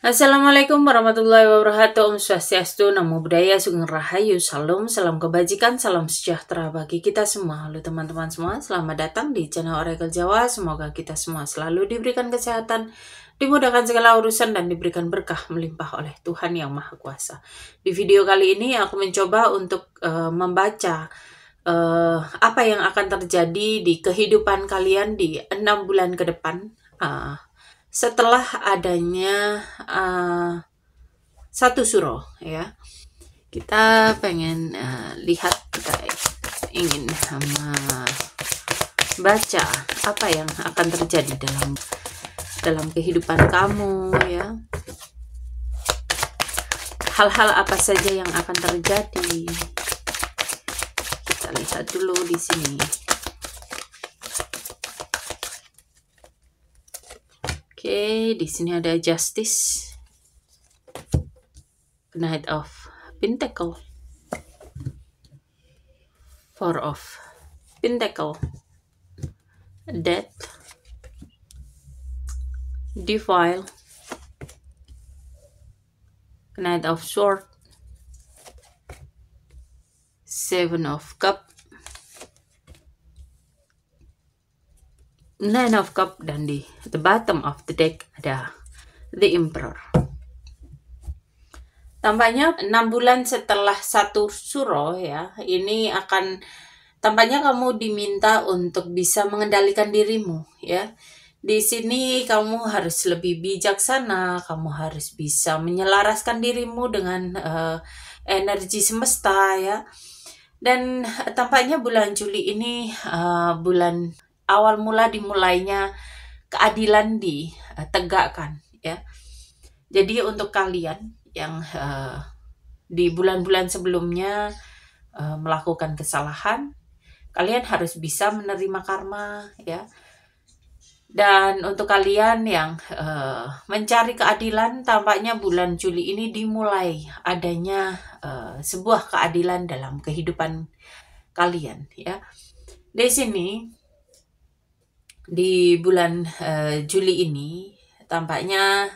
Assalamualaikum warahmatullahi wabarakatuh. Om Swastiastu, Namo Buddhaya, Sugeng Rahayu, Salam, salam kebajikan, salam sejahtera bagi kita semua. Halo teman-teman semua, selamat datang di channel Oracle Jawa. Semoga kita semua selalu diberikan kesehatan, dimudahkan segala urusan, dan diberikan berkah melimpah oleh Tuhan Yang Maha Kuasa. Di video kali ini aku mencoba untuk membaca apa yang akan terjadi di kehidupan kalian di 6 bulan ke depan. Setelah adanya satu suro, ya, kita pengen lihat, kita ingin baca apa yang akan terjadi dalam kehidupan kamu, ya. Hal-hal apa saja yang akan terjadi. Kita lihat dulu di sini. Oke, di sini ada Justice, Knight of Pentacle, Four of Pentacle, Death, Defile, Knight of Sword, Seven of Cup, Nine of Cup, dan di the bottom of the deck ada the Emperor. Tampaknya 6 bulan setelah satu suro, ya, ini akan tampaknya kamu diminta untuk bisa mengendalikan dirimu, ya. Di sini kamu harus lebih bijaksana, kamu harus bisa menyelaraskan dirimu dengan energi semesta, ya. Dan tampaknya bulan Juli ini bulan awal mula dimulainya keadilan ditegakkan, ya. Jadi untuk kalian yang di bulan-bulan sebelumnya melakukan kesalahan, kalian harus bisa menerima karma, ya. Dan untuk kalian yang mencari keadilan, tampaknya bulan Juli ini dimulai adanya sebuah keadilan dalam kehidupan kalian, ya. Di sini di bulan Juli ini tampaknya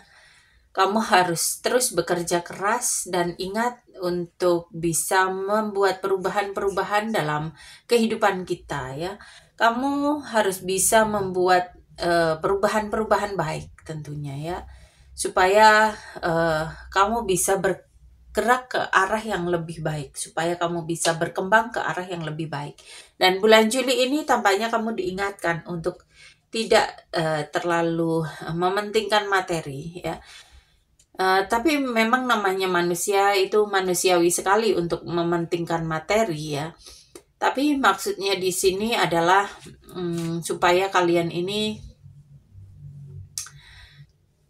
kamu harus terus bekerja keras dan ingat untuk bisa membuat perubahan-perubahan dalam kehidupan kita, ya. Kamu harus bisa membuat perubahan-perubahan baik tentunya, ya, supaya kamu bisa bergerak ke arah yang lebih baik, supaya kamu bisa berkembang ke arah yang lebih baik. Dan bulan Juli ini tampaknya kamu diingatkan untuk tidak terlalu mementingkan materi, ya. Tapi memang namanya manusia itu manusiawi sekali untuk mementingkan materi, ya. Tapi maksudnya di sini adalah supaya kalian ini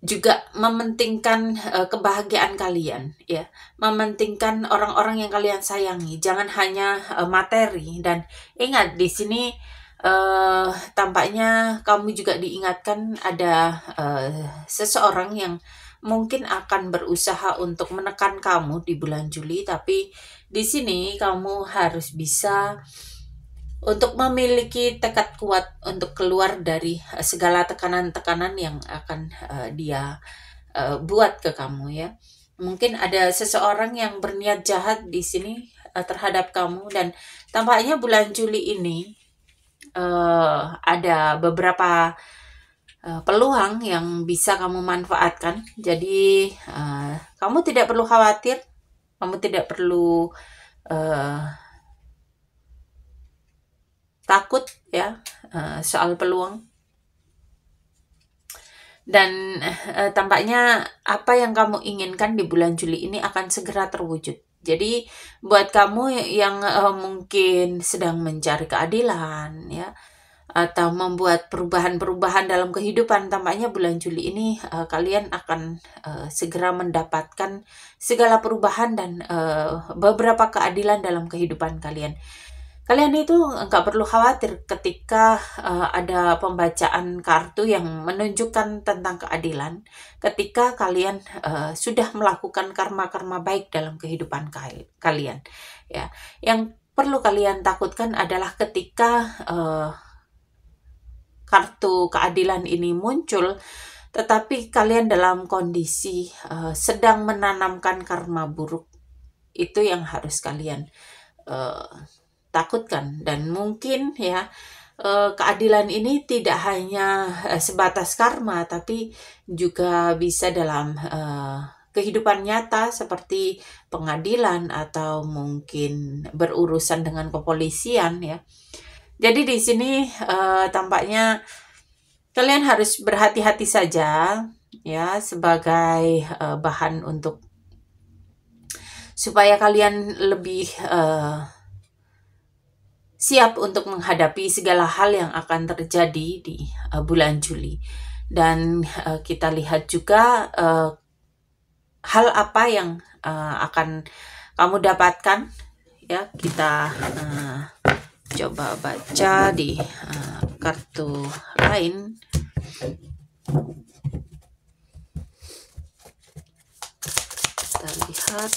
juga mementingkan kebahagiaan kalian, ya, mementingkan orang-orang yang kalian sayangi, jangan hanya materi. Dan ingat di sini tampaknya kamu juga diingatkan ada seseorang yang mungkin akan berusaha untuk menekan kamu di bulan Juli, tapi di sini kamu harus bisa untuk memiliki tekad kuat untuk keluar dari segala tekanan-tekanan yang akan dia buat ke kamu, ya. Mungkin ada seseorang yang berniat jahat di sini terhadap kamu, dan tampaknya bulan Juli ini ada beberapa peluang yang bisa kamu manfaatkan. Jadi kamu tidak perlu khawatir, kamu tidak perlu takut, ya, soal peluang. Dan tampaknya apa yang kamu inginkan di bulan Juli ini akan segera terwujud. Jadi buat kamu yang mungkin sedang mencari keadilan, ya, atau membuat perubahan-perubahan dalam kehidupan, tampaknya bulan Juli ini kalian akan segera mendapatkan segala perubahan dan beberapa keadilan dalam kehidupan kalian. Kalian itu nggak perlu khawatir ketika ada pembacaan kartu yang menunjukkan tentang keadilan, ketika kalian sudah melakukan karma-karma baik dalam kehidupan kalian, ya. Yang perlu kalian takutkan adalah ketika kartu keadilan ini muncul, tetapi kalian dalam kondisi sedang menanamkan karma buruk. Itu yang harus kalian takutkan. Dan mungkin ya, keadilan ini tidak hanya sebatas karma, tapi juga bisa dalam kehidupan nyata seperti pengadilan atau mungkin berurusan dengan kepolisian ya. Jadi di sini tampaknya kalian harus berhati-hati saja ya, sebagai bahan untuk supaya kalian lebih siap untuk menghadapi segala hal yang akan terjadi di bulan Juli. Dan kita lihat juga hal apa yang akan kamu dapatkan ya. Kita coba baca di kartu lain. Kita lihat.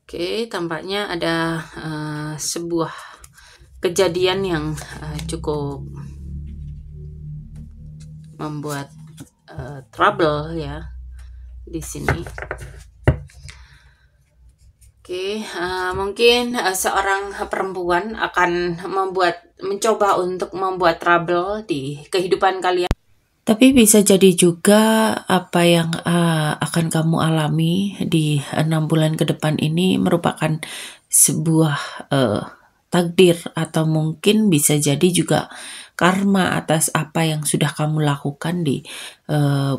Oke, tampaknya ada sebuah kejadian yang cukup membuat trouble ya di sini. Oke, mungkin seorang perempuan akan mencoba untuk membuat trouble di kehidupan kalian. Tapi bisa jadi juga apa yang akan kamu alami di 6 bulan ke depan ini merupakan sebuah takdir, atau mungkin bisa jadi juga karma atas apa yang sudah kamu lakukan di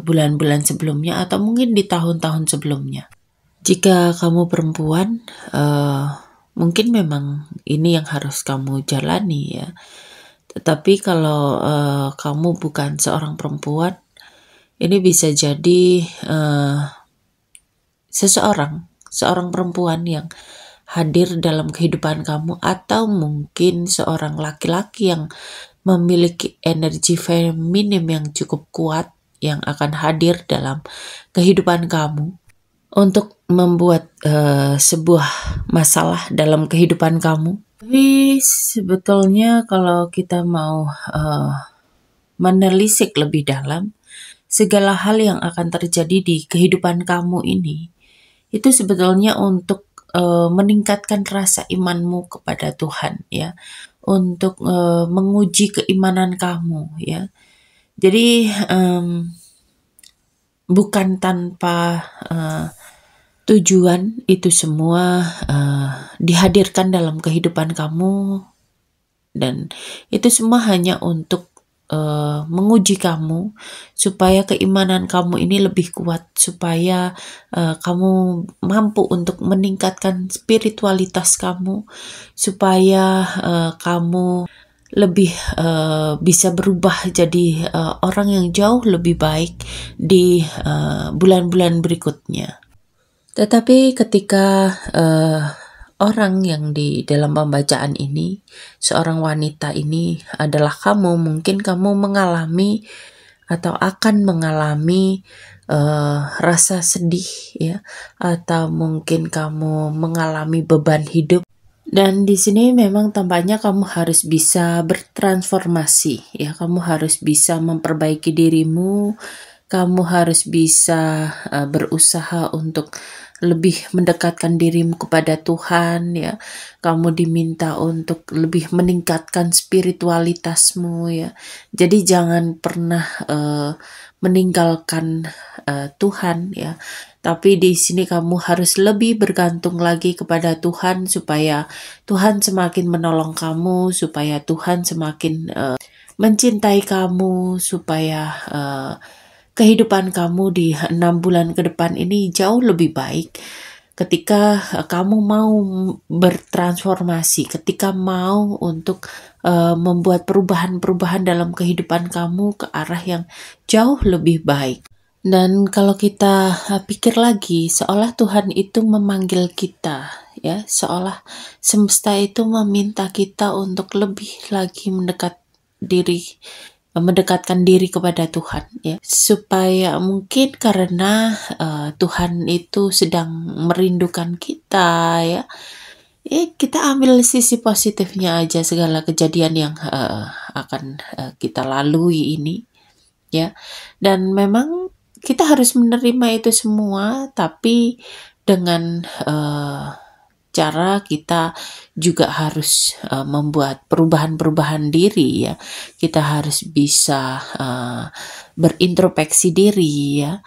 bulan-bulan sebelumnya atau mungkin di tahun-tahun sebelumnya. Jika kamu perempuan, mungkin memang ini yang harus kamu jalani ya. Tetapi kalau kamu bukan seorang perempuan, ini bisa jadi seorang perempuan yang hadir dalam kehidupan kamu, atau mungkin seorang laki-laki yang memiliki energi feminim yang cukup kuat yang akan hadir dalam kehidupan kamu untuk membuat sebuah masalah dalam kehidupan kamu. Tapi sebetulnya kalau kita mau menelisik lebih dalam, segala hal yang akan terjadi di kehidupan kamu ini, itu sebetulnya untuk meningkatkan rasa imanmu kepada Tuhan ya, untuk menguji keimanan kamu ya. Jadi bukan tanpa tujuan itu semua dihadirkan dalam kehidupan kamu, dan itu semua hanya untuk menguji kamu supaya keimanan kamu ini lebih kuat, supaya kamu mampu untuk meningkatkan spiritualitas kamu, supaya kamu lebih bisa berubah jadi orang yang jauh lebih baik di bulan-bulan berikutnya. Tetapi ketika orang yang di dalam pembacaan ini, seorang wanita ini adalah kamu, mungkin kamu mengalami atau akan mengalami rasa sedih ya, atau mungkin kamu mengalami beban hidup. Dan di sini memang tampaknya kamu harus bisa bertransformasi ya, kamu harus bisa memperbaiki dirimu, kamu harus bisa berusaha untuk lebih mendekatkan dirimu kepada Tuhan ya. Kamu diminta untuk lebih meningkatkan spiritualitasmu ya. Jadi jangan pernah meninggalkan Tuhan ya. Tapi di sini kamu harus lebih bergantung lagi kepada Tuhan, supaya Tuhan semakin menolong kamu, supaya Tuhan semakin mencintai kamu, supaya kehidupan kamu di 6 bulan ke depan ini jauh lebih baik ketika kamu mau bertransformasi, ketika mau untuk membuat perubahan-perubahan dalam kehidupan kamu ke arah yang jauh lebih baik. Dan kalau kita pikir lagi, seolah Tuhan itu memanggil kita ya, seolah semesta itu meminta kita untuk lebih lagi mendekat diri mendekatkan diri kepada Tuhan, ya, supaya mungkin karena Tuhan itu sedang merindukan kita, ya. Kita ambil sisi positifnya aja segala kejadian yang akan kita lalui ini, ya. Dan memang kita harus menerima itu semua, tapi dengan cara kita juga harus membuat perubahan-perubahan diri, ya. Kita harus bisa berintrospeksi diri, ya.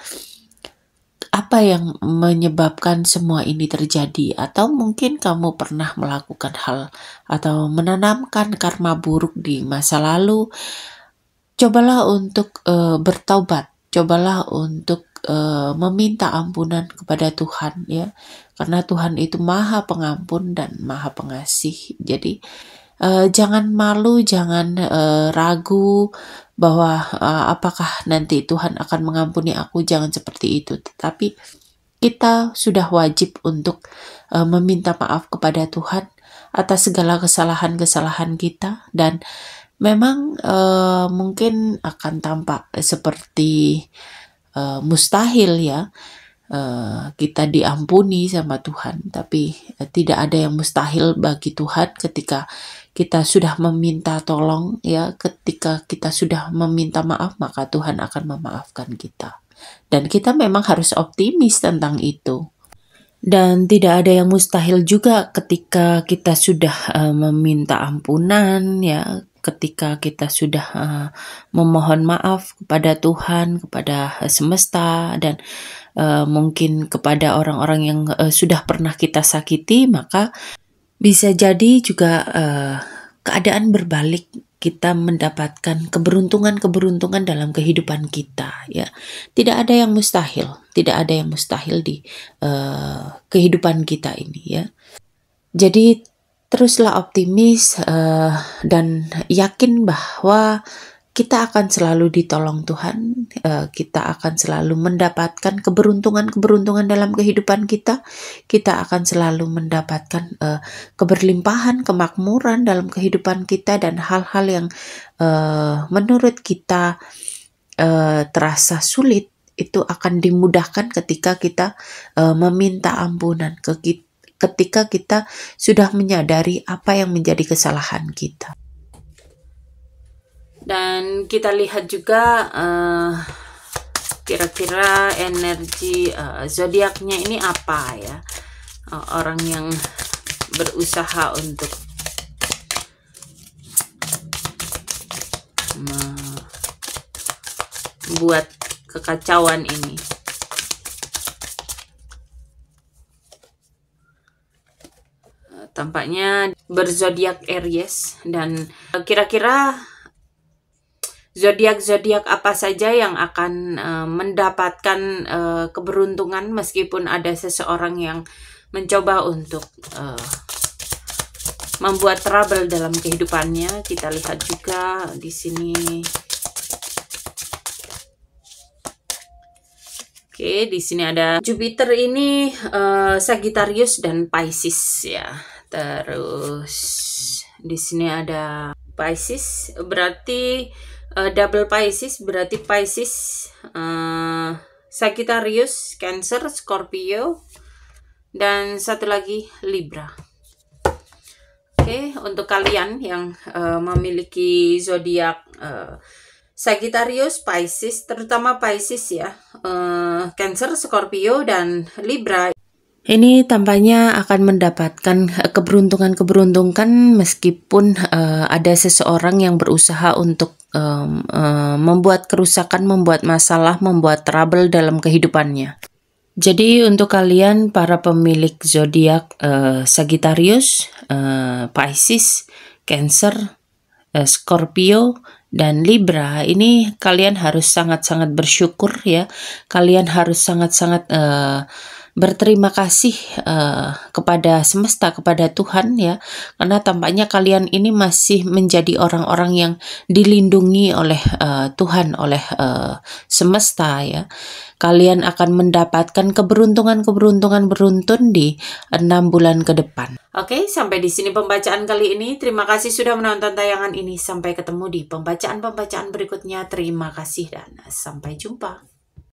Apa yang menyebabkan semua ini terjadi? Atau mungkin kamu pernah melakukan hal atau menanamkan karma buruk di masa lalu. Cobalah untuk bertaubat, cobalah untuk meminta ampunan kepada Tuhan, ya, karena Tuhan itu Maha Pengampun dan Maha Pengasih. Jadi jangan malu, jangan ragu bahwa apakah nanti Tuhan akan mengampuni aku, jangan seperti itu. Tetapi kita sudah wajib untuk meminta maaf kepada Tuhan atas segala kesalahan-kesalahan kita, dan memang mungkin akan tampak seperti mustahil, ya, kita diampuni sama Tuhan, tapi tidak ada yang mustahil bagi Tuhan ketika kita sudah meminta tolong, ya, ketika kita sudah meminta maaf, maka Tuhan akan memaafkan kita. Dan kita memang harus optimis tentang itu. Dan tidak ada yang mustahil juga ketika kita sudah meminta ampunan, ya, ketika kita sudah memohon maaf kepada Tuhan, kepada semesta, dan mungkin kepada orang-orang yang sudah pernah kita sakiti, maka bisa jadi juga keadaan berbalik, kita mendapatkan keberuntungan-keberuntungan dalam kehidupan kita, ya. Tidak ada yang mustahil, tidak ada yang mustahil di kehidupan kita ini, ya. Jadi teruslah optimis dan yakin bahwa kita akan selalu ditolong Tuhan, kita akan selalu mendapatkan keberuntungan-keberuntungan dalam kehidupan kita akan selalu mendapatkan keberlimpahan, kemakmuran dalam kehidupan kita, dan hal-hal yang menurut kita terasa sulit, itu akan dimudahkan ketika kita meminta ampunan, ketika kita sudah menyadari apa yang menjadi kesalahan kita. Dan kita lihat juga kira-kira energi zodiaknya ini apa, ya. Orang yang berusaha untuk membuat kekacauan ini. Tampaknya berzodiak Aries, dan kira-kira zodiak-zodiak apa saja yang akan mendapatkan keberuntungan meskipun ada seseorang yang mencoba untuk membuat trouble dalam kehidupannya. Kita lihat juga di sini. Oke, di sini ada Jupiter ini Sagittarius dan Pisces, ya. Terus di sini ada Pisces, berarti double Pisces, berarti Pisces, Sagittarius, Cancer, Scorpio, dan satu lagi Libra. Oke, untuk kalian yang memiliki zodiak Sagittarius, Pisces, terutama Pisces, ya, Cancer, Scorpio, dan Libra, ini tampaknya akan mendapatkan keberuntungan-keberuntungan meskipun ada seseorang yang berusaha untuk membuat kerusakan, membuat masalah, membuat trouble dalam kehidupannya. Jadi untuk kalian para pemilik zodiak Sagittarius, Pisces, Cancer, Scorpio, dan Libra, ini kalian harus sangat-sangat bersyukur, ya. Kalian harus sangat-sangat berterima kasih kepada semesta, kepada Tuhan ya, karena tampaknya kalian ini masih menjadi orang-orang yang dilindungi oleh Tuhan, oleh semesta ya. Kalian akan mendapatkan keberuntungan beruntun di 6 bulan ke depan. Oke, sampai di sini pembacaan kali ini. Terima kasih sudah menonton tayangan ini. Sampai ketemu di pembacaan-pembacaan berikutnya. Terima kasih dan sampai jumpa.